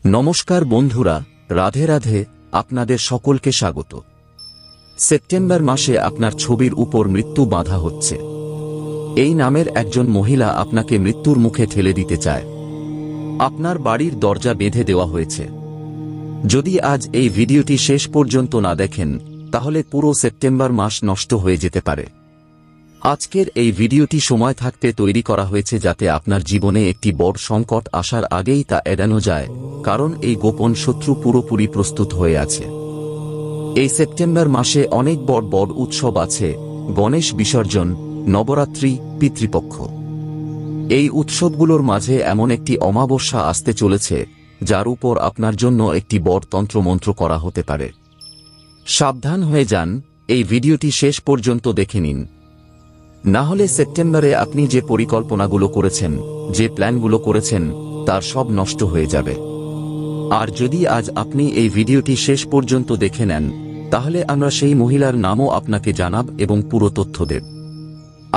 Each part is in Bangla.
নমস্কার বন্ধুরা, রাধে রাধে। আপনাদের সকলকে স্বাগত। সেপ্টেম্বর মাসে আপনার ছবির উপর মৃত্যু বাঁধা হচ্ছে। এই নামের একজন মহিলা আপনাকে মৃত্যুর মুখে ঠেলে দিতে চায়। আপনার বাড়ির দরজা বেঁধে দেওয়া হয়েছে। যদি আজ এই ভিডিওটি শেষ পর্যন্ত না দেখেন, তাহলে পুরো সেপ্টেম্বর মাস নষ্ট হয়ে যেতে পারে। আজকের এই ভিডিওটি সময় থাকতে তৈরি করা হয়েছে যাতে আপনার জীবনে একটি বড় সংকট আসার আগেই তা এড়ানো যায়, কারণ এই গোপন শত্রু পুরোপুরি প্রস্তুত হয়ে আছে। এই সেপ্টেম্বর মাসে অনেক বড় বড় উৎসব আছে: গণেশ বিসর্জন, নবরাত্রি, পিতৃপক্ষ। এই উৎসবগুলোর মাঝে এমন একটি অমাবস্যা আসতে চলেছে যার উপর আপনার জন্য একটি বড় তন্ত্রমন্ত্র করা হতে পারে। সাবধান হয়ে যান, এই ভিডিওটি শেষ পর্যন্ত দেখে নিন। না হলে সেপ্টেম্বরে আপনি যে পরিকল্পনাগুলো করেছেন, যে প্ল্যানগুলো করেছেন, তার সব নষ্ট হয়ে যাবে। আর যদি আজ আপনি এই ভিডিওটি শেষ পর্যন্ত দেখে নেন, তাহলে আমরা সেই মহিলার নামও আপনাকে জানাব এবং পুরো তথ্য দেব।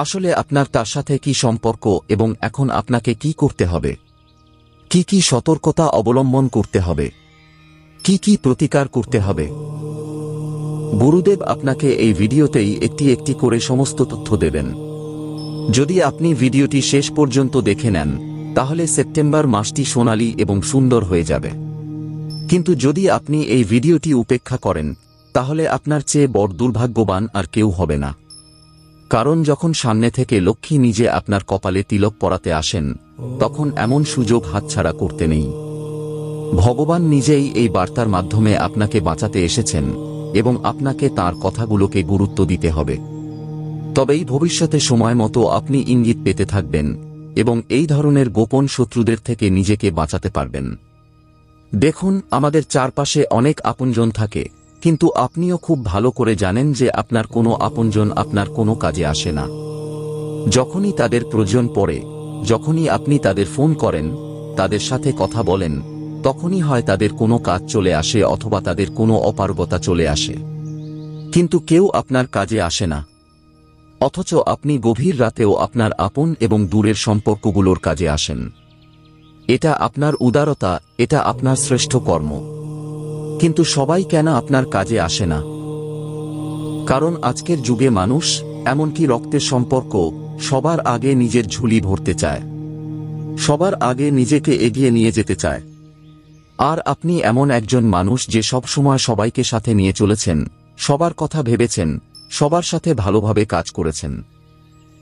আসলে আপনার তার সাথে কি সম্পর্ক এবং এখন আপনাকে কি করতে হবে, কি কি সতর্কতা অবলম্বন করতে হবে, কি কি প্রতিকার করতে হবে। গুরুদেব আপনাকে এই ভিডিওতেই একটি একটি করে সমস্ত তথ্য দেবেন। যদি আপনি ভিডিওটি শেষ পর্যন্ত দেখে নেন, তাহলে সেপ্টেম্বর মাসটি সোনালী এবং সুন্দর হয়ে যাবে। কিন্তু যদি আপনি এই ভিডিওটি উপেক্ষা করেন, তাহলে আপনার চেয়ে বড় দুর্ভাগ্যবান আর কেউ হবে না। কারণ যখন সামনে থেকে লক্ষ্মী নিজে আপনার কপালে তিলক পরাতে আসেন, তখন এমন সুযোগ হাতছাড়া করতে নেই। ভগবান নিজেই এই বার্তার মাধ্যমে আপনাকে বাঁচাতে এসেছেন এবং আপনাকে তাঁর কথাগুলোকে গুরুত্ব দিতে হবে। তবেই ভবিষ্যতে সময় মতো আপনি ইঙ্গিত পেতে থাকবেন এবং এই ধরনের গোপন শত্রুদের থেকে নিজেকে বাঁচাতে পারবেন। দেখুন, আমাদের চারপাশে অনেক আপনজন থাকে, কিন্তু আপনিও খুব ভালো করে জানেন যে আপনার কোনো আপনজন আপনার কোনো কাজে আসে না। যখনই তাদের প্রয়োজন পড়ে, যখনই আপনি তাদের ফোন করেন, তাদের সাথে কথা বলেন, তখনই হয় তাদের কোনো কাজ চলে আসে অথবা তাদের কোনো অপারগতা চলে আসে। কিন্তু কেউ আপনার কাজে আসে না। অথচ আপনি গভীর রাতেও আপনার আপন এবং দূরের সম্পর্কগুলোর কাজে আসেন। এটা আপনার উদারতা, এটা আপনার শ্রেষ্ঠ কর্ম। কিন্তু সবাই কেন আপনার কাজে আসে না? কারণ আজকের যুগে মানুষ, এমনকি রক্তের সম্পর্ক, সবার আগে নিজের ঝুলি ভরতে চায়, সবার আগে নিজেকে এগিয়ে নিয়ে যেতে চায়। আর আপনি এমন একজন মানুষ যে সব সময় সবাইকে সাথে নিয়ে চলেছেন, সবার কথা ভেবেছেন, সবার সাথে ভালোভাবে কাজ করেছেন।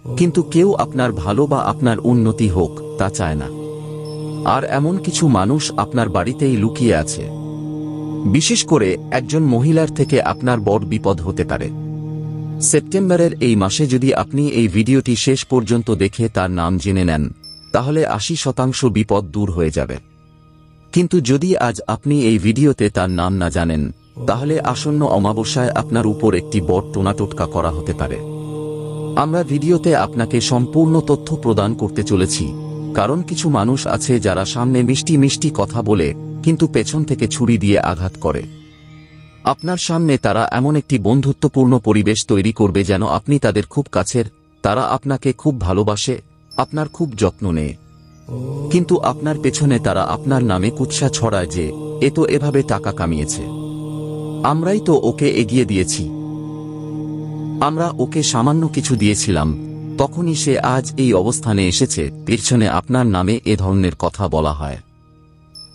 কিন্তু কেউ আপনার ভালো বা আপনার উন্নতি হোক তা চায় না। আর এমন কিছু মানুষ আপনার বাড়িতেই লুকিয়ে আছে। বিশেষ করে একজন মহিলার থেকে আপনার বড় বিপদ হতে পারে। সেপ্টেম্বরের এই মাসে যদি আপনি এই ভিডিওটি শেষ পর্যন্ত দেখে তার নাম জেনে নেন, তাহলে 80% বিপদ দূর হয়ে যাবে। কিন্তু যদি আজ আপনি এই ভিডিওতে তার নাম না জানেন, তাহলে আসন্ন অমাবস্যায় আপনার উপর একটি বড় টোনাটোটকা করা হতে পারে। আমরা ভিডিওতে আপনাকে সম্পূর্ণ তথ্য প্রদান করতে চলেছি, কারণ কিছু মানুষ আছে যারা সামনে মিষ্টি মিষ্টি কথা বলে কিন্তু পেছন থেকে ছুরি দিয়ে আঘাত করে। আপনার সামনে তারা এমন একটি বন্ধুত্বপূর্ণ পরিবেশ তৈরি করবে যেন আপনি তাদের খুব কাছের, তারা আপনাকে খুব ভালোবাসে, আপনার খুব যত্ন নেয়। কিন্তু আপনার পেছনে তারা আপনার নামে কুৎসা ছড়ায় যে এ তো এভাবে টাকা কামিয়েছে, আমরাই তো ওকে এগিয়ে দিয়েছি, আমরা ওকে সামান্য কিছু দিয়েছিলাম, তখনই সে আজ এই অবস্থানে এসেছে। পেছনে আপনার নামে এ ধরনের কথা বলা হয়।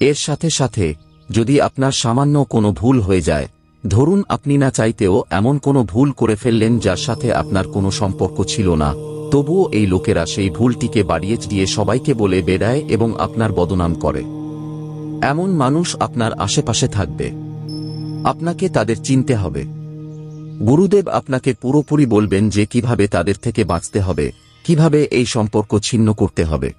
এর সাথে সাথে যদি আপনার সামান্য কোনো ভুল হয়ে যায়, ধরুন আপনি না চাইতেও এমন কোনো ভুল করে ফেললেন যার সাথে আপনার কোনো সম্পর্ক ছিল না, তবুও এই লোকেরা সেই ভুলটিকে বাড়িয়ে দিয়ে সবাইকে বলে বেড়ায় এবং আপনার বদনাম করে। এমন মানুষ আপনার আশেপাশে থাকবে, আপনাকে তাদের চিনতে হবে। গুরুদেব আপনাকে পুরোপুরি বলবেন যে কিভাবে তাদের থেকে বাঁচতে হবে, কিভাবে এই সম্পর্ক ছিন্ন করতে হবে।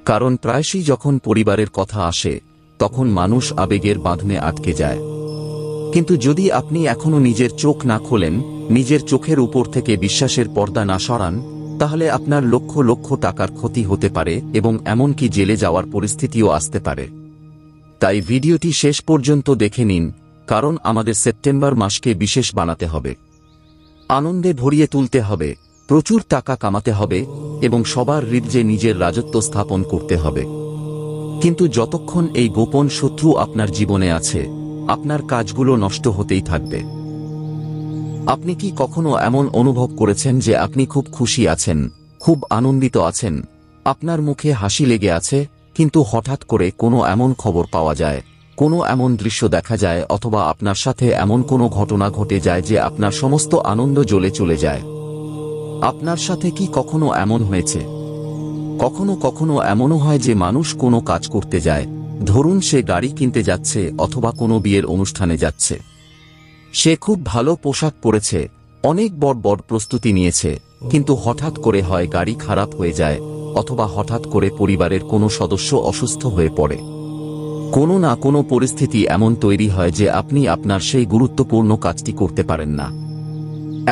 কারণ প্রায়শই যখন পরিবারের কথা আসে, তখন মানুষ আবেগের বাঁধনে আটকে যায়। কিন্তু যদি আপনি এখনো নিজের চোখ না খোলেন, নিজের চোখের উপর থেকে বিশ্বাসের পর্দা না সরান, তাহলে আপনার লক্ষ লক্ষ টাকার ক্ষতি হতে পারে এবং এমনকি জেলে যাওয়ার পরিস্থিতিও আসতে পারে। তাই ভিডিওটি শেষ পর্যন্ত দেখে নিন, কারণ আমাদের সেপ্টেম্বর মাসকে বিশেষ বানাতে হবে, আনন্দে ভরিয়ে তুলতে হবে, প্রচুর টাকা কামাতে হবে এবং সবার হৃদয়ে নিজের রাজত্ব স্থাপন করতে হবে। কিন্তু যতক্ষণ এই গোপন শত্রু আপনার জীবনে আছে, আপনার কাজগুলো নষ্ট হতেই থাকবে। আপনি কি কখনো এমন অনুভব করেছেন যে আপনি খুব খুশি আছেন, খুব আনন্দিত আছেন, আপনার মুখে হাসি লেগে আছে, কিন্তু হঠাৎ করে কোনো এমন খবর পাওয়া যায়, কোনো এমন দৃশ্য দেখা যায়, অথবা আপনার সাথে এমন কোনো ঘটনা ঘটে যায় যে আপনার সমস্ত আনন্দ জ্বলে চলে যায়? আপনার সাথে কি কখনো এমন হয়েছে? কখনো কখনো এমনও হয় যে মানুষ কোনো কাজ করতে যায়, ধরুন সে গাড়ি কিনতে যাচ্ছে অথবা কোনো বিয়ের অনুষ্ঠানে যাচ্ছে। সে খুব ভালো পোশাক পরেছে, অনেক বড় বড় প্রস্তুতি নিয়েছে, কিন্তু হঠাৎ করে হয় গাড়ি খারাপ হয়ে যায়, অথবা হঠাৎ করে পরিবারের কোনো সদস্য অসুস্থ হয়ে পড়ে। কোনো না কোনো পরিস্থিতি এমন তৈরি হয় যে আপনি আপনার সেই গুরুত্বপূর্ণ কাজটি করতে পারেন না।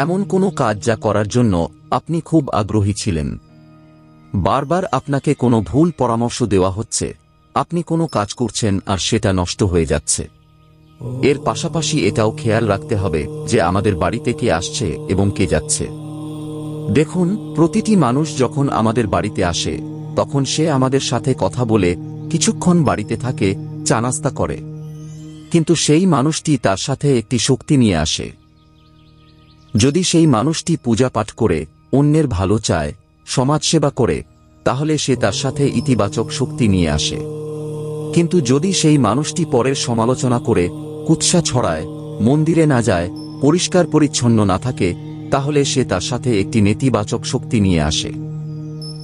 এমন কোনো কাজ যা করার জন্য আপনি খুব আগ্রহী ছিলেন। বারবার আপনাকে কোনো ভুল পরামর্শ দেওয়া হচ্ছে, আপনি কোনো কাজ করছেন আর সেটা নষ্ট হয়ে যাচ্ছে। এর পাশাপাশি এটাও খেয়াল রাখতে হবে যে আমাদের বাড়িতে কে আসছে এবং কে যাচ্ছে। দেখুন, প্রতিটি মানুষ যখন আমাদের বাড়িতে আসে তখন সে আমাদের সাথে কথা বলে, কিছুক্ষণ বাড়িতে থাকে, চা নাস্তা করে, কিন্তু সেই মানুষটি তার সাথে একটি শক্তি নিয়ে আসে। যদি সেই মানুষটি পূজা পাঠ করে, অন্যের ভালো চায়, সমাজসেবা করে, তাহলে সে তার সাথে ইতিবাচক শক্তি নিয়ে আসে। কিন্তু যদি সেই মানুষটি পরের সমালোচনা করে, কুৎসা ছড়ায়, মন্দিরে না যায়, পরিষ্কার পরিচ্ছন্ন না থাকে, তাহলে সে তার সাথে একটি নেতিবাচক শক্তি নিয়ে আসে।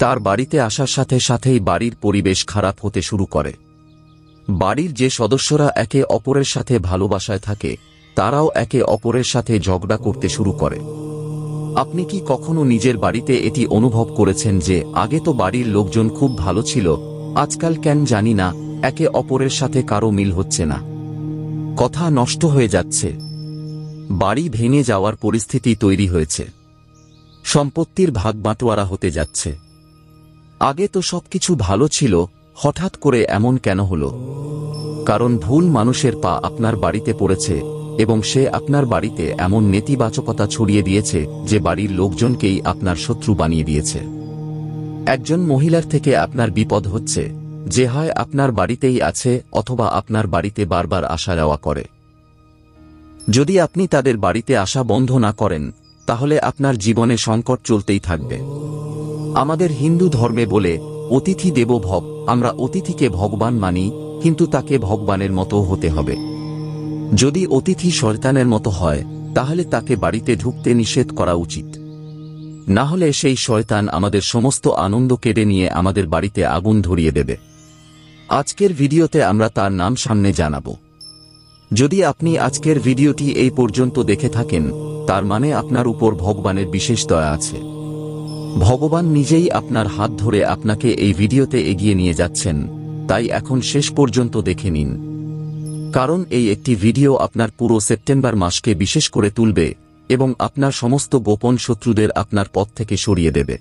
তার বাড়িতে আসার সাথে সাথেই বাড়ির পরিবেশ খারাপ হতে শুরু করে। বাড়ির যে সদস্যরা একে অপরের সাথে ভালোবাসায় থাকে, তারাও একে অপরের সাথে ঝগড়া করতে শুরু করে। আপনি কি কখনো নিজের বাড়িতে এটি অনুভব করেছেন যে আগে তো বাড়ির লোকজন খুব ভালো ছিল, আজকাল কেন জানি না একে অপরের সাথে কারো মিল হচ্ছে না, কথা নষ্ট হয়ে যাচ্ছে, বাড়ি ভেঙে যাওয়ার পরিস্থিতি তৈরি হয়েছে, সম্পত্তির ভাগ বাঁটোয়ারা হতে যাচ্ছে? আগে তো সবকিছু ভালো ছিল, হঠাৎ করে এমন কেন হলো? কারণ ভুল মানুষের পা আপনার বাড়িতে পড়েছে এবং সে আপনার বাড়িতে এমন নেতিবাচকতা ছড়িয়ে দিয়েছে যে বাড়ির লোকজনকেই আপনার শত্রু বানিয়ে দিয়েছে। একজন মহিলার থেকে আপনার বিপদ হচ্ছে, যে হয় আপনার বাড়িতেই আছে অথবা আপনার বাড়িতে বারবার আসা যাওয়া করে। যদি আপনি তাদের বাড়িতে আসা বন্ধ না করেন, তাহলে আপনার জীবনে সংকট চলতেই থাকবে। আমাদের হিন্দু ধর্মে বলে, অতিথি দেবো ভব। আমরা অতিথিকে ভগবান মানি, কিন্তু তাকে ভগবানের মতো হতে হবে। যদি অতিথি শয়তানের মতো হয়, তাহলে তাকে বাড়িতে ঢুকতে নিষেধ করা উচিত। না হলে সেই শয়তান আমাদের সমস্ত আনন্দ কেড়ে নিয়ে আমাদের বাড়িতে আগুন ধরিয়ে দেবে। আজকের ভিডিওতে আমরা তার নাম সামনে জানাবো। যদি আপনি আজকের ভিডিওটি এই পর্যন্ত দেখে থাকেন, তার মানে আপনার উপর ভগবানের বিশেষ দয়া আছে। ভগবান নিজেই আপনার হাত ধরে আপনাকে এই ভিডিওতে এগিয়ে নিয়ে যাচ্ছেন, তাই এখন শেষ পর্যন্ত দেখে নিন। কারণ এই একটি ভিডিও আপনার পুরো সেপ্টেম্বর মাসকে বিশেষ করে তুলবে এবং আপনার সমস্ত গোপন শত্রুদের আপনার পথ থেকে সরিয়ে দেবে।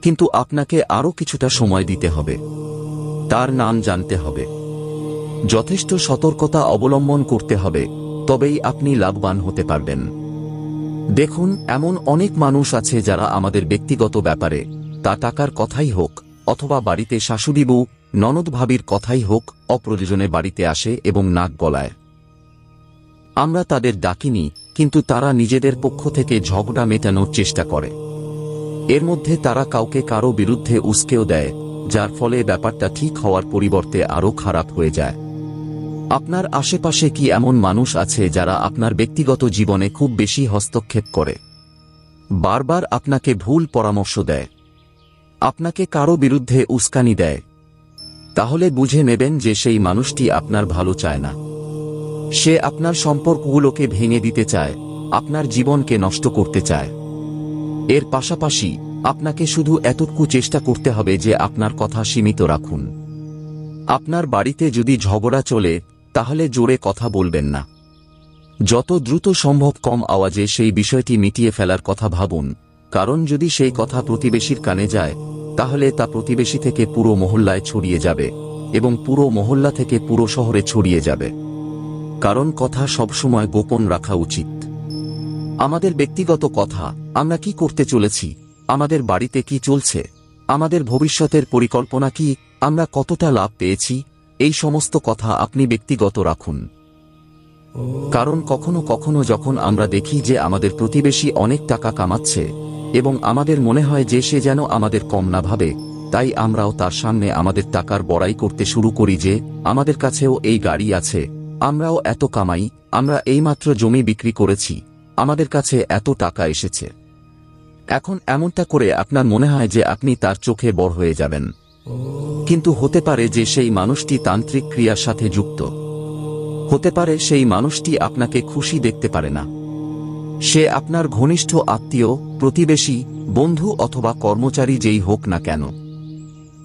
কিন্তু আপনাকে আরও কিছুটা সময় দিতে হবে, তার নাম জানতে হবে, যথেষ্ট সতর্কতা অবলম্বন করতে হবে, তবেই আপনি লাভবান হতে পারবেন। দেখুন, এমন অনেক মানুষ আছে যারা আমাদের ব্যক্তিগত ব্যাপারে, তা টাকার কথাই হোক অথবা বাড়িতে শাশুড়ি বউ ননদ ভাবির কথাই হোক, অপ্রয়োজনে বাড়িতে আসে এবং নাক গলায়। আমরা তাদের ডাকিনি, কিন্তু তারা নিজেদের পক্ষ থেকে ঝগড়া মেটানোর চেষ্টা করে। এর মধ্যে তারা কাউকে কারো বিরুদ্ধে উস্কেও দেয়, যার ফলে ব্যাপারটা ঠিক হওয়ার পরিবর্তে আরও খারাপ হয়ে যায়। আপনার আশেপাশে কি এমন মানুষ আছে যারা আপনার ব্যক্তিগত জীবনে খুব বেশি হস্তক্ষেপ করে, বারবার আপনাকে ভুল পরামর্শ দেয়, আপনাকে কারো বিরুদ্ধে উস্কানি দেয়? তাহলে বুঝে নেবেন যে সেই মানুষটি আপনার ভালো চায় না। সে আপনার সম্পর্কগুলোকে ভেঙে দিতে চায়, আপনার জীবনকে নষ্ট করতে চায়। এর পাশাপাশি আপনাকে শুধু এতটুকু চেষ্টা করতে হবে যে আপনার কথা সীমিত রাখুন। আপনার বাড়িতে যদি ঝগড়া চলে, তাহলে জোরে কথা বলবেন না। যত দ্রুত সম্ভব কম আওয়াজে সেই বিষয়টি মিটিয়ে ফেলার কথা ভাবুন, কারণ যদি সেই কথা প্রতিবেশীর কানে যায়, তাহলে তা প্রতিবেশী থেকে পুরো মহল্লায় ছড়িয়ে যাবে এবং পুরো মহল্লা থেকে পুরো শহরে ছড়িয়ে যাবে। কারণ কথা সবসময় গোপন রাখা উচিত। আমাদের ব্যক্তিগত কথা, আমরা কি করতে চলেছি, আমাদের বাড়িতে কি চলছে, আমাদের ভবিষ্যতের পরিকল্পনা কি, আমরা কতটা লাভ পেয়েছি, এই সমস্ত কথা আপনি ব্যক্তিগত রাখুন। কারণ কখনো কখনো যখন আমরা দেখি যে আমাদের প্রতিবেশী অনেক টাকা কামাচ্ছে এবং আমাদের মনে হয় যে সে যেন আমাদের কম না ভাবে, তাই আমরাও তার সামনে আমাদের টাকার বড়াই করতে শুরু করি যে আমাদের কাছেও এই গাড়ি আছে, আমরাও এত কামাই, আমরা এইমাত্র জমি বিক্রি করেছি, আমাদের কাছে এত টাকা এসেছে। এখন এমনটা করে আপনার মনে হয় যে আপনি তার চোখে বড় হয়ে যাবেন। কিন্তু হতে পারে যে সেই মানুষটি তান্ত্রিক ক্রিয়ার সাথে যুক্ত। হতে পারে সেই মানুষটি আপনাকে খুশি দেখতে পারে না। সে আপনার ঘনিষ্ঠ আত্মীয়, প্রতিবেশী, বন্ধু অথবা কর্মচারী যেই হোক না কেন।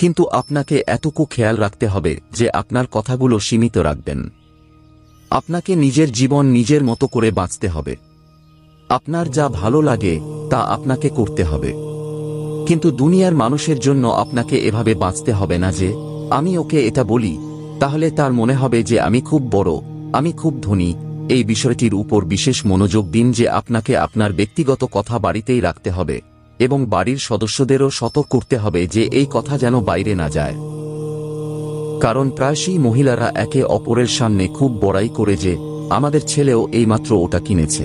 কিন্তু আপনাকে এতটুকু খেয়াল রাখতে হবে যে আপনার কথাগুলো সীমিত রাখবেন। আপনাকে নিজের জীবন নিজের মতো করে বাঁচতে হবে। আপনার যা ভালো লাগে তা আপনাকে করতে হবে। কিন্তু দুনিয়ার মানুষের জন্য আপনাকে এভাবে বাঁচতে হবে না যে আমি ওকে এটা বলি, তাহলে তার মনে হবে যে আমি খুব বড়, আমি খুব ধনী। এই বিষয়টির উপর বিশেষ মনোযোগ দিন যে আপনাকে আপনার ব্যক্তিগত কথা বাড়িতেই রাখতে হবে এবং বাড়ির সদস্যদেরও সতর্ক করতে হবে যে এই কথা যেন বাইরে না যায়। কারণ প্রায়শই মহিলারা একে অপরের সামনে খুব বড়াই করে যে আমাদের ছেলেও এইমাত্র ওটা কিনেছে,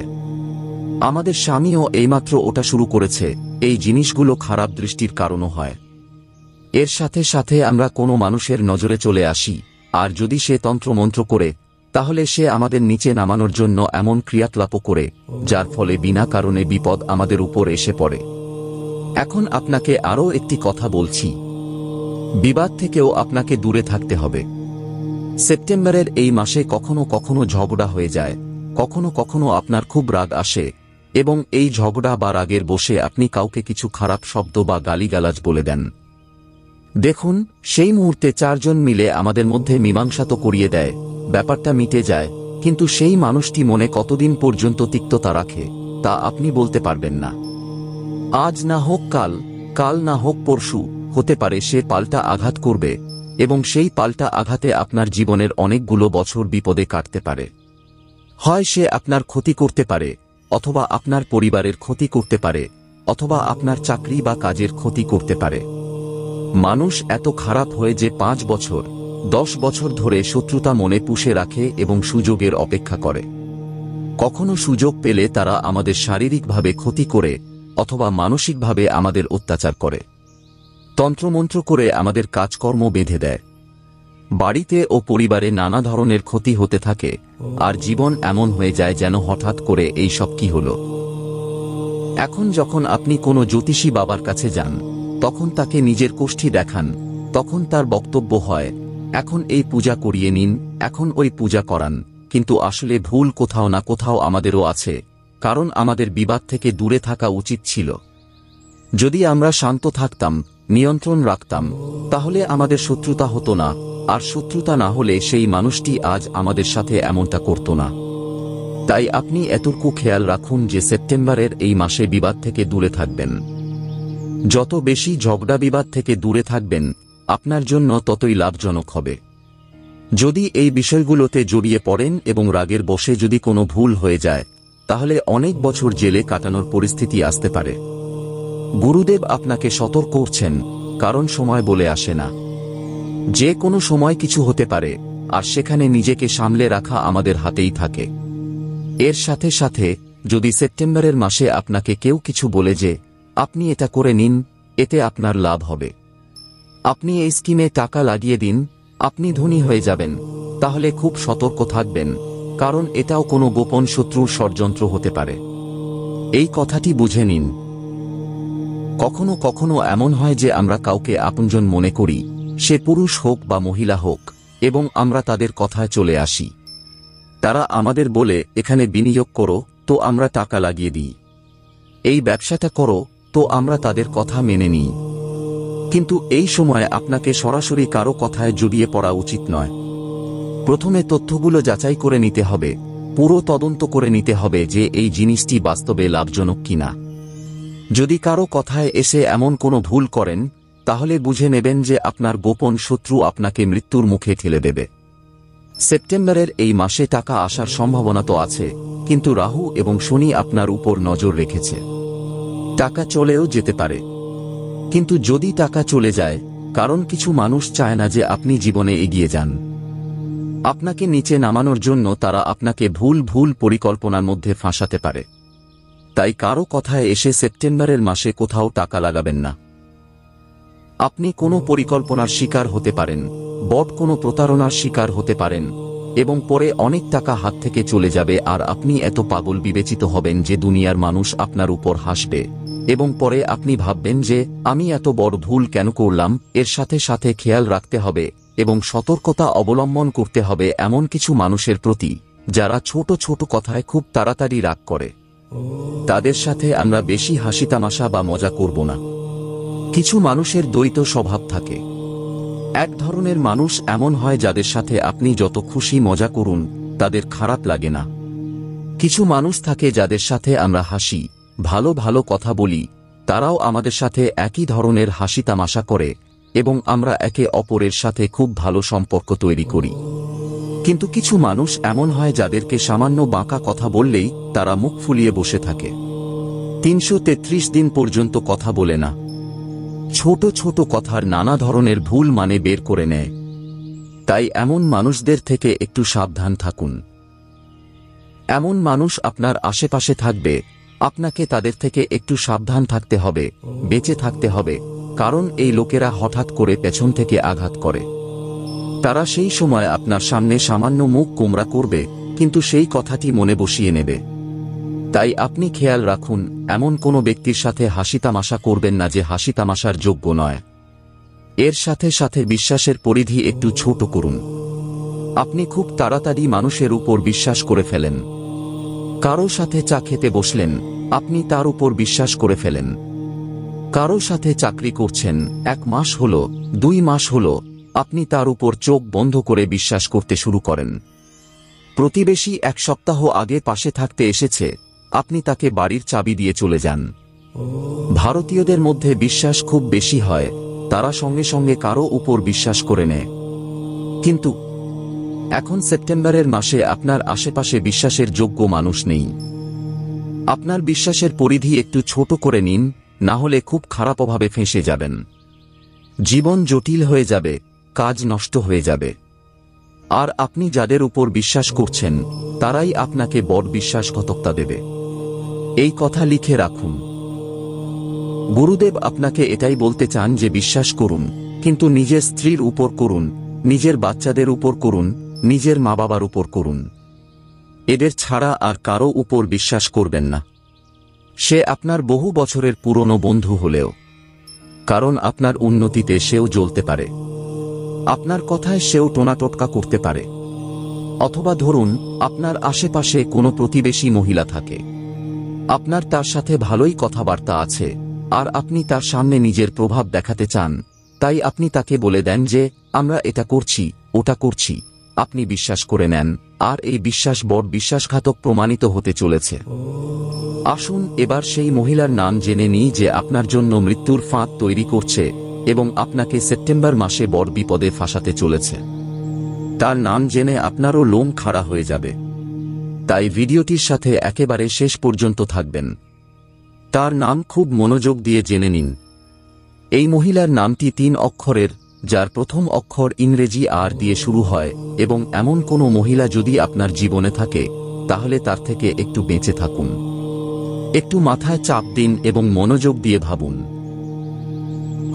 আমাদের স্বামীও এইমাত্র ওটা শুরু করেছে। এই জিনিসগুলো খারাপ দৃষ্টির কারণও হয়। এর সাথে সাথে আমরা কোনো মানুষের নজরে চলে আসি, আর যদি সে তন্ত্রমন্ত্র করে তাহলে সে আমাদের নিচে নামানোর জন্য এমন ক্রিয়াকলাপও করে যার ফলে বিনা কারণে বিপদ আমাদের উপর এসে পড়ে। এখন আপনাকে আরও একটি কথা বলছি, বিবাদ থেকেও আপনাকে দূরে থাকতে হবে। সেপ্টেম্বরের এই মাসে কখনো কখনো ঝগড়া হয়ে যায়, কখনো কখনো আপনার খুব রাগ আসে এবং এই ঝগড়া বা রাগের বসে আপনি কাউকে কিছু খারাপ শব্দ বা গালিগালাজ বলে দেন। দেখুন, সেই মুহূর্তে চারজন মিলে আমাদের মধ্যে মীমাংসা তো করিয়ে দেয়, ব্যাপারটা মিটে যায়, কিন্তু সেই মানুষটি মনে কতদিন পর্যন্ত তিক্ততা রাখে তা আপনি বলতে পারবেন না। আজ না হোক কাল, কাল না হোক পরশু, হতে পারে সে পাল্টা আঘাত করবে এবং সেই পাল্টা আঘাতে আপনার জীবনের অনেকগুলো বছর বিপদে কাটতে পারে। হয় সে আপনার ক্ষতি করতে পারে, অথবা আপনার পরিবারের ক্ষতি করতে পারে, অথবা আপনার চাকরি বা কাজের ক্ষতি করতে পারে। মানুষ এত খারাপ হয়ে যে 5 বছর 10 বছর ধরে শত্রুতা মনে পুষে রাখে এবং সুযোগের অপেক্ষা করে। কখনো সুযোগ পেলে তারা আমাদের শারীরিকভাবে ক্ষতি করে অথবা মানসিকভাবে আমাদের অত্যাচার করে, তন্ত্রমন্ত্র করে আমাদের কাজকর্ম বেঁধে দেয়। বাড়িতে ও পরিবারে নানা ধরনের ক্ষতি হতে থাকে, আর জীবন এমন হয়ে যায় যেন হঠাৎ করে এই সব কি হলো। এখন যখন আপনি কোনো জ্যোতিষী বাবার কাছে যান, তখন তাকে নিজের কোষ্ঠী দেখান, তখন তার বক্তব্য হয়, এখন এই পূজা করিয়ে নিন, এখন ওই পূজা করান। কিন্তু আসলে ভুল কোথাও না কোথাও আমাদেরও আছে, কারণ আমাদের বিবাদ থেকে দূরে থাকা উচিত ছিল। যদি আমরা শান্ত থাকতাম, নিয়ন্ত্রণ রাখতাম, তাহলে আমাদের শত্রুতা হতো না, আর শত্রুতা না হলে সেই মানুষটি আজ আমাদের সাথে এমনটা করত না। তাই আপনি এতটুকু খেয়াল রাখুন যে সেপ্টেম্বরের এই মাসে বিবাদ থেকে দূরে থাকবেন। যত বেশি ঝগড়া বিবাদ থেকে দূরে থাকবেন, আপনার জন্য ততই লাভজনক হবে। যদি এই বিষয়গুলোতে জড়িয়ে পড়েন এবং রাগের বশে যদি কোনো ভুল হয়ে যায়, তাহলে অনেক বছর জেলে কাটানোর পরিস্থিতি আসতে পারে। গুরুদেব আপনাকে সতর্ক করছেন, কারণ সময় বলে আসে না। যে কোনো সময় কিছু হতে পারে, আর সেখানে নিজেকে সামলে রাখা আমাদের হাতেই থাকে। এর সাথে সাথে যদি সেপ্টেম্বরের মাসে আপনাকে কেউ কিছু বলে যে আপনি এটা করে নিন, এতে আপনার লাভ হবে, আপনি এই স্কিমে টাকা লাগিয়ে দিন, আপনি ধনী হয়ে যাবেন, তাহলে খুব সতর্ক থাকবেন, কারণ এটাও কোনো গোপন শত্রুর ষড়যন্ত্র হতে পারে। এই কথাটি বুঝে নিন। কখনো কখনো এমন হয় যে আমরা কাউকে আপনজন মনে করি, সে পুরুষ হোক বা মহিলা হোক, এবং আমরা তাদের কথায় চলে আসি। তারা আমাদের বলে এখানে বিনিয়োগ করো, তো আমরা টাকা লাগিয়ে দিই। এই ব্যবসাটা করো, তো আমরা তাদের কথা মেনে নিই। কিন্তু এই সময় আপনাকে সরাসরি কারো কথায় জড়িয়ে পড়া উচিত নয়। প্রথমে তথ্যগুলো যাচাই করে নিতে হবে, পুরো তদন্ত করে নিতে হবে যে এই জিনিসটি বাস্তবে লাভজনক কিনা। যদি কারো কথায় এসে এমন কোনো ভুল করেন, তাহলে বুঝে নেবেন যে আপনার গোপন শত্রু আপনাকে মৃত্যুর মুখে ঠেলে দেবে। সেপ্টেম্বরের এই মাসে টাকা আসার সম্ভাবনা তো আছে, কিন্তু রাহু এবং শনি আপনার উপর নজর রেখেছে। টাকা চলেও যেতে পারে, কিন্তু যদি টাকা চলে যায় কারণ কিছু মানুষ চায় না যে আপনি জীবনে এগিয়ে যান। আপনাকে নিচে নামানোর জন্য তারা আপনাকে ভুল ভুল পরিকল্পনার মধ্যে ফাঁসাতে পারে। তাই কারো কথায় এসে সেপ্টেম্বরের মাসে কোথাও টাকা লাগাবেন না। আপনি কোনো পরিকল্পনার শিকার হতে পারেন, বড় কোনো প্রতারণার শিকার হতে পারেন, এবং পরে অনেক টাকা হাত থেকে চলে যাবে আর আপনি এত পাগল বিবেচিত হবেন যে দুনিয়ার মানুষ আপনার উপর হাসবে, এবং পরে আপনি ভাববেন যে আমি এত বড় ভুল কেন করলাম। এর সাথে সাথে খেয়াল রাখতে হবে এবং সতর্কতা অবলম্বন করতে হবে এমন কিছু মানুষের প্রতি যারা ছোট ছোট কথায় খুব তাড়াতাড়ি রাগ করে। তাদের সাথে আমরা বেশি হাসি তামাশা বা মজা করব না। কিছু মানুষের দ্বৈত স্বভাব থাকে। এক ধরনের মানুষ এমন হয় যাদের সাথে আপনি যত খুশি মজা করুন তাদের খারাপ লাগে না। কিছু মানুষ থাকে যাদের সাথে আমরা হাসি, ভালো ভালো কথা বলি, তারাও আমাদের সাথে একই ধরনের হাসি তামাশা করে এবং আমরা একে অপরের সাথে খুব ভালো সম্পর্ক তৈরি করি। কিন্তু কিছু মানুষ এমন হয় যাদেরকে সামান্য বাঁকা কথা বললেই তারা মুখ ফুলিয়ে বসে থাকে, 333 দিন পর্যন্ত কথা বলে না, ছোট ছোট কথার নানা ধরনের ভুল মানে বের করে নেয়। তাই এমন মানুষদের থেকে একটু সাবধান থাকুন। এমন মানুষ আপনার আশেপাশে থাকবে, আপনাকে তাদের থেকে একটু সাবধান থাকতে হবে, বেঁচে থাকতে হবে, কারণ এই লোকেরা হঠাৎ করে পেছন থেকে আঘাত করে। তারা সেই সময় আপনার সামনে সামান্য মুখ গোমড়া করবে, কিন্তু সেই কথাটি মনে বসিয়ে নেবে। তাই আপনি খেয়াল রাখুন, এমন কোনো ব্যক্তির সাথে হাসি তামাশা করবেন না যে হাসি তামাশার যোগ্য নয়। এর সাথে সাথে বিশ্বাসের পরিধি একটু ছোট করুন। আপনি খুব তাড়াতাড়ি মানুষের উপর বিশ্বাস করে ফেলেন। কারো সাথে চা খেতে বসলেন, আপনি তার উপর বিশ্বাস করে ফেলেন। কারো সাথে চাকরি করছেন, 1 মাস হলো, 2 মাস হলো, আপনি তার উপর চোখ বন্ধ করে বিশ্বাস করতে শুরু করেন। প্রতিবেশী 1 সপ্তাহ আগে পাশে থাকতে এসেছে, আপনি তাকে বাড়ির চাবি দিয়ে চলে যান। ভারতীয়দের মধ্যে বিশ্বাস খুব বেশি হয়, তারা সঙ্গে সঙ্গে কারো উপর বিশ্বাস করে নেয়। কিন্তু এখন সেপ্টেম্বরের মাসে আপনার আশেপাশে বিশ্বাসের যোগ্য মানুষ নেই। আপনার বিশ্বাসের পরিধি একটু ছোট করে নিন, না হলে খুব খারাপভাবে ফেঁসে যাবেন। জীবন জটিল হয়ে যাবে, কাজ নষ্ট হয়ে যাবে। আর আপনি যাদের উপর বিশ্বাস করছেন তারাই আপনাকে বড় বিশ্বাসঘাতকতা দেবে। এই কথা লিখে রাখুন। গুরুদেব আপনাকে এটাই বলতে চান যে বিশ্বাস করুন, কিন্তু নিজের স্ত্রীর উপর করুন, নিজের বাচ্চাদের উপর করুন, নিজের মা বাবার উপর করুন। এদের ছাড়া আর কারো উপর বিশ্বাস করবেন না। সে আপনার বহু বছরের পুরনো বন্ধু হলেও, কারণ আপনার উন্নতিতে সেও জ্বলতে পারে। আপনার কথায় সেও টোনাটোটকা করতে পারে। অথবা ধরুন আপনার আশেপাশে কোনো প্রতিবেশী মহিলা থাকে, আপনার তার সাথে ভালোই কথাবার্তা আছে, আর আপনি তার সামনে নিজের প্রভাব দেখাতে চান, তাই আপনি তাকে বলে দেন যে আমরা এটা করছি, ওটা করছি। আপনি বিশ্বাস করে নেন, আর এই বিশ্বাস বড় বিশ্বাসঘাতক প্রমাণিত হতে চলেছে। আসুন এবার সেই মহিলার নাম জেনে নিই যে আপনার জন্য মৃত্যুর ফাঁদ তৈরি করছে এবং আপনাকে সেপ্টেম্বর মাসে বড় বিপদে ফাঁসাতে চলেছে। তার নাম জেনে আপনারও লোম খাড়া হয়ে যাবে। তাই ভিডিওটির সাথে একেবারে শেষ পর্যন্ত থাকবেন। তার নাম খুব মনোযোগ দিয়ে জেনে নিন। এই মহিলার নামটি 3 অক্ষরের, যার প্রথম অক্ষর ইংরেজি আর দিয়ে শুরু হয়, এবং এমন কোনো মহিলা যদি আপনার জীবনে থাকে তাহলে তার থেকে একটু বেঁচে থাকুন। একটু মাথায় চাপ দিন এবং মনোযোগ দিয়ে ভাবুন।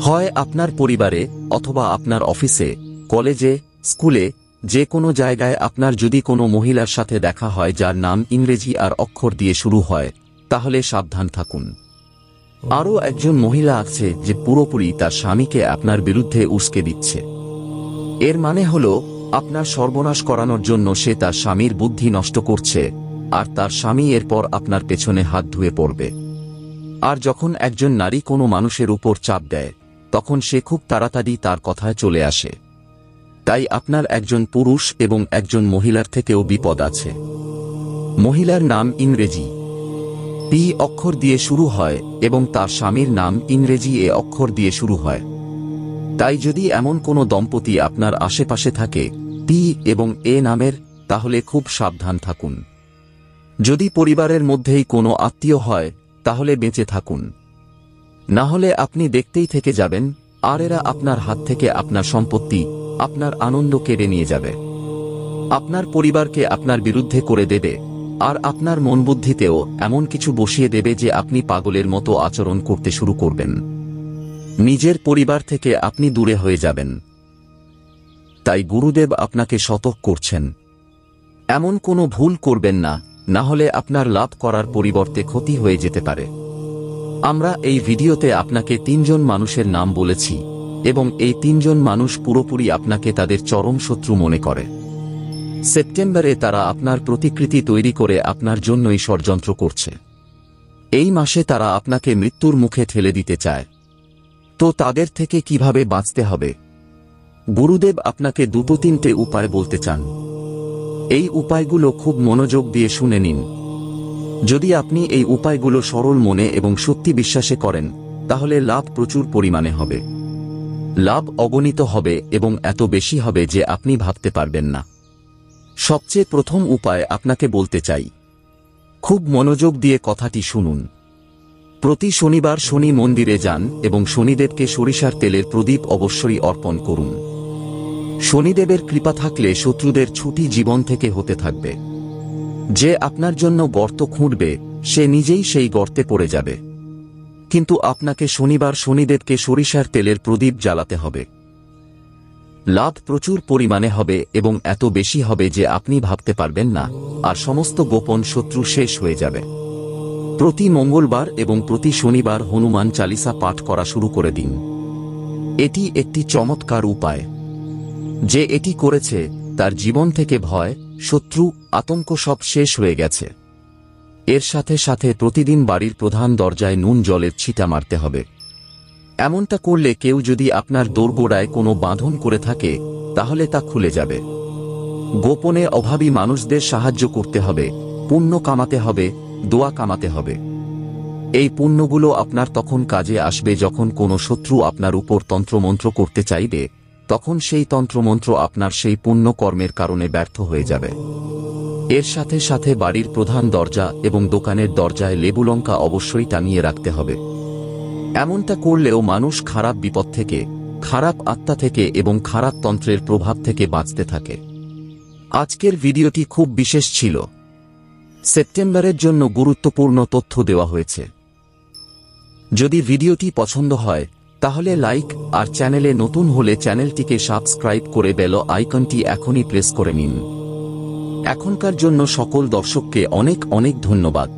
হয় আপনার পরিবারে, অথবা আপনার অফিসে, কলেজে, স্কুলে, যে কোনো জায়গায় আপনার যদি কোনো মহিলার সাথে দেখা হয় যার নাম ইংরেজি আর অক্ষর দিয়ে শুরু হয়, তাহলে সাবধান থাকুন। আরও একজন মহিলা আছে যে পুরোপুরি তার স্বামীকে আপনার বিরুদ্ধে উস্কে দিচ্ছে। এর মানে হলো আপনার সর্বনাশ করানোর জন্য সে তার স্বামীর বুদ্ধি নষ্ট করছে, আর তার স্বামী এরপর আপনার পেছনে হাত ধুয়ে পড়বে। আর যখন একজন নারী কোনো মানুষের উপর চাপ দেয়, তখন সে খুব তাড়াতাড়ি তার কথায় চলে আসে। তাই আপনার একজন পুরুষ এবং একজন মহিলার থেকেও বিপদ আছে। মহিলার নাম ইংরেজি পি অক্ষর দিয়ে শুরু হয় এবং তার স্বামীর নাম ইংরেজি এ অক্ষর দিয়ে শুরু হয়। তাই যদি এমন কোনো দম্পতি আপনার আশেপাশে থাকে টি এবং এ নামের, তাহলে খুব সাবধান থাকুন। যদি পরিবারের মধ্যেই কোনো আত্মীয় হয় তাহলে বেঁচে থাকুন, না হলে আপনি দেখতেই থেকে যাবেন আর এরা আপনার হাত থেকে আপনার সম্পত্তি, আপনার আনন্দ কেড়ে নিয়ে যাবে। আপনার পরিবারকে আপনার বিরুদ্ধে করে দেবে, আর আপনার মনবুদ্ধিতেও এমন কিছু বসিয়ে দেবে যে আপনি পাগলের মতো আচরণ করতে শুরু করবেন। নিজের পরিবার থেকে আপনি দূরে হয়ে যাবেন। তাই গুরুদেব আপনাকে সতর্ক করছেন, এমন কোনো ভুল করবেন না, না হলে আপনার লাভ করার পরিবর্তে ক্ষতি হয়ে যেতে পারে। আমরা এই ভিডিওতে আপনাকে 3 জন মানুষের নাম বলেছি, এবং এই 3 জন মানুষ পুরোপুরি আপনাকে তাদের চরম শত্রু মনে করে। সেপ্টেম্বরে তারা আপনার প্রতিকৃতি তৈরি করে আপনার জন্যই ষড়যন্ত্র করছে। এই মাসে তারা আপনাকে মৃত্যুর মুখে ঠেলে দিতে চায়। তো তাদের থেকে কিভাবে বাঁচতে হবে? গুরুদেব আপনাকে 2-3টে উপায় বলতে চান। এই উপায়গুলো খুব মনোযোগ দিয়ে শুনে নিন। যদি আপনি এই উপায়গুলো সরল মনে এবং সত্যি বিশ্বাসে করেন, তাহলে লাভ প্রচুর পরিমাণে হবে। লাভ অগণিত হবে এবং এত বেশি হবে যে আপনি ভাবতে পারবেন না। সবচেয়ে প্রথম উপায় আপনাকে বলতে চাই। খুব মনোযোগ দিয়ে কথাটি শুনুন। প্রতি শনিবার শনি মন্দিরে যান এবং শনিদেবকে সরিষার তেলের প্রদীপ অবশ্যই অর্পণ করুন। শনিদেবের কৃপা থাকলে শত্রুদের ছুটি জীবন থেকে হতে থাকবে। যে আপনার জন্য গর্ত খুঁড়বে, সে নিজেই সেই গর্তে পড়ে যাবে। কিন্তু আপনাকে শনিবার শনিদেবকে সরিষার তেলের প্রদীপ জ্বালাতে হবে। লাভ প্রচুর পরিমাণে হবে এবং এত বেশি হবে যে আপনি ভাবতে পারবেন না, আর সমস্ত গোপন শত্রু শেষ হয়ে যাবে। প্রতি মঙ্গলবার এবং প্রতি শনিবার হনুমান চালিসা পাঠ করা শুরু করে দিন। এটি একটি চমৎকার উপায়। যে এটি করেছে তার জীবন থেকে ভয়, শত্রু, আতঙ্ক সব শেষ হয়ে গেছে। এর সাথে সাথে প্রতিদিন বাড়ির প্রধান দরজায় নুন জলের ছিটা মারতে হবে। এমনটা করলে কেউ যদি আপনার দোরগোড়ায় কোনো বাঁধন করে থাকে, তাহলে তা খুলে যাবে। গোপনে অভাবী মানুষদের সাহায্য করতে হবে, পুণ্য কামাতে হবে, দোয়া কামাতে হবে। এই পুণ্যগুলো আপনার তখন কাজে আসবে যখন কোনো শত্রু আপনার উপর তন্ত্রমন্ত্র করতে চাইবে, তখন সেই তন্ত্রমন্ত্র আপনার সেই পুণ্য কর্মের কারণে ব্যর্থ হয়ে যাবে। এর সাথে সাথে বাড়ির প্রধান দরজা এবং দোকানের দরজায় লেবুলঙ্কা অবশ্যই টানিয়ে রাখতে হবে। এমনটা করলেও মানুষ খারাপ বিপদ থেকে, খারাপ আত্মা থেকে এবং খারাপ তন্ত্রের প্রভাব থেকে বাঁচতে থাকে। আজকের ভিডিওটি খুব বিশেষ ছিল। সেপ্টেম্বরের জন্য গুরুত্বপূর্ণ তথ্য দেওয়া হয়েছে। যদি ভিডিওটি পছন্দ হয় তাহলে লাইক, আর চ্যানেলে নতুন হলে চ্যানেলটিকে সাবস্ক্রাইব করে বেল আইকনটি এখনই প্রেস করে নিন। এখনকার জন্য সকল দর্শককে অনেক অনেক ধন্যবাদ।